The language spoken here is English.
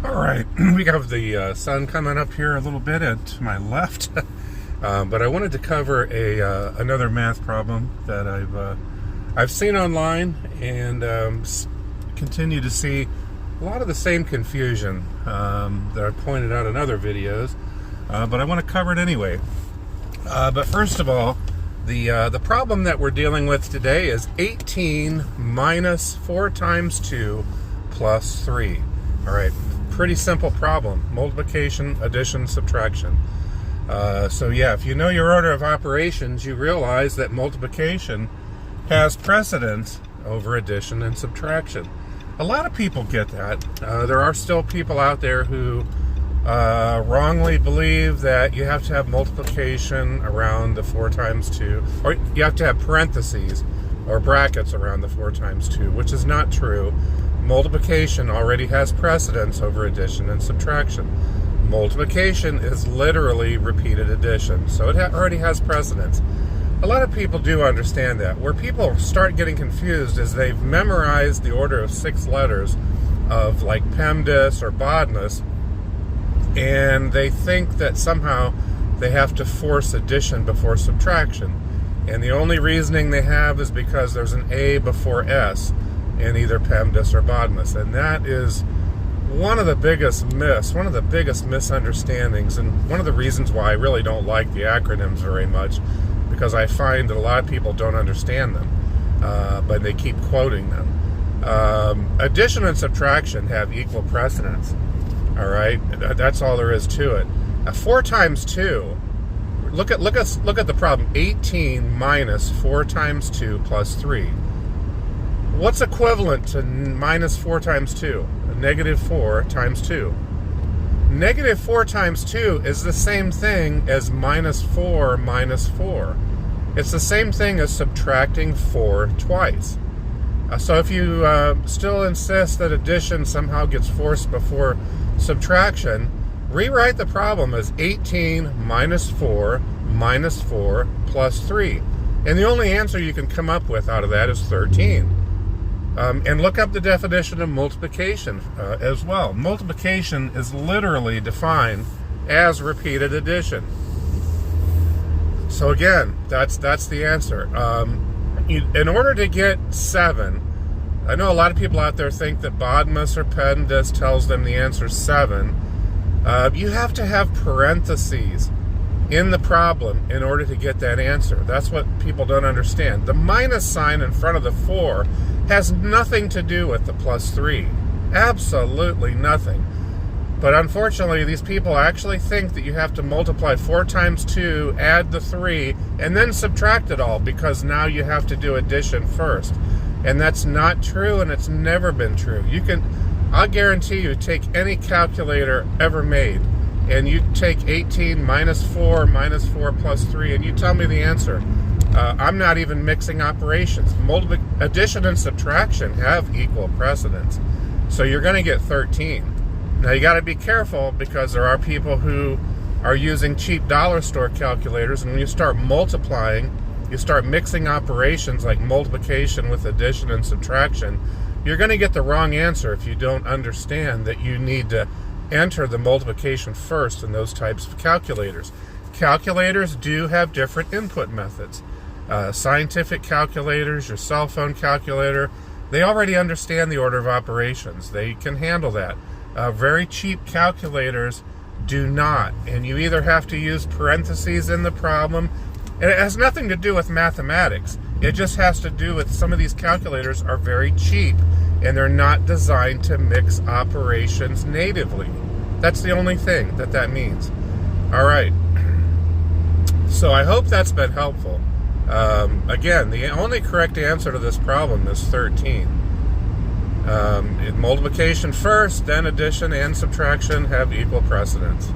All right, we have the sun coming up here a little bit to my left, but I wanted to cover another math problem that I've seen online and continue to see a lot of the same confusion that I pointed out in other videos, but I want to cover it anyway. But first of all, the problem that we're dealing with today is 18 minus 4 times 2 plus 3. All right. Pretty simple problem: multiplication, addition, subtraction. So yeah, if you know your order of operations, you realize that multiplication has precedence over addition and subtraction. A lot of people get that. There are still people out there who wrongly believe that you have to have multiplication around the 4 times 2, or you have to have parentheses or brackets around the 4 times 2, which is not true. Multiplication already has precedence over addition and subtraction. Multiplication is literally repeated addition, so it already has precedence. A lot of people do understand that. Where people start getting confused is they've memorized the order of 6 letters of like PEMDAS or BODMAS, and they think that somehow they have to force addition before subtraction. And the only reasoning they have is because there's an A before S in either PEMDAS or BODMAS, and that is one of the biggest myths, one of the biggest misunderstandings, and one of the reasons why I really don't like the acronyms very much, because I find that a lot of people don't understand them, but they keep quoting them. Addition and subtraction have equal precedence. All right, that's all there is to it. 4 times 2. Look at the problem. 18 minus 4 times 2 plus 3. What's equivalent to minus 4 times 2? Negative 4 times 2. Negative 4 times 2 is the same thing as minus 4 minus 4. It's the same thing as subtracting 4 twice. So if you still insist that addition somehow gets forced before subtraction, rewrite the problem as 18 minus 4 plus 3. And the only answer you can come up with out of that is 13. And look up the definition of multiplication as well. Multiplication is literally defined as repeated addition. So again, that's the answer. In order to get 7, I know a lot of people out there think that BODMAS or PEMDAS tells them the answer is 7. You have to have parentheses in the problem in order to get that answer. That's what people don't understand. The minus sign in front of the 4 has nothing to do with the plus 3. Absolutely nothing. But unfortunately, these people actually think that you have to multiply 4 times 2, add the 3, and then subtract it all, because now you have to do addition first. And that's not true, and it's never been true. I'll guarantee you, take any calculator ever made, and you take 18 minus 4 plus 3, and you tell me the answer. I'm not even mixing operations. Addition and subtraction have equal precedence. So you're going to get 13. Now you got to be careful, because there are people who are using cheap dollar store calculators, and when you start multiplying, you start mixing operations like multiplication with addition and subtraction, you're going to get the wrong answer if you don't understand that you need to enter the multiplication first in those types of calculators. Calculators do have different input methods. Scientific calculators, your cell phone calculator, they already understand the order of operations. They can handle that. Very cheap calculators do not, and you either have to use parentheses in the problem, and it has nothing to do with mathematics. It just has to do with some of these calculators are very cheap, and they're not designed to mix operations natively. That's the only thing that means. All right. So I hope that's been helpful. Again, the only correct answer to this problem is 13. Multiplication first, then addition and subtraction have equal precedence.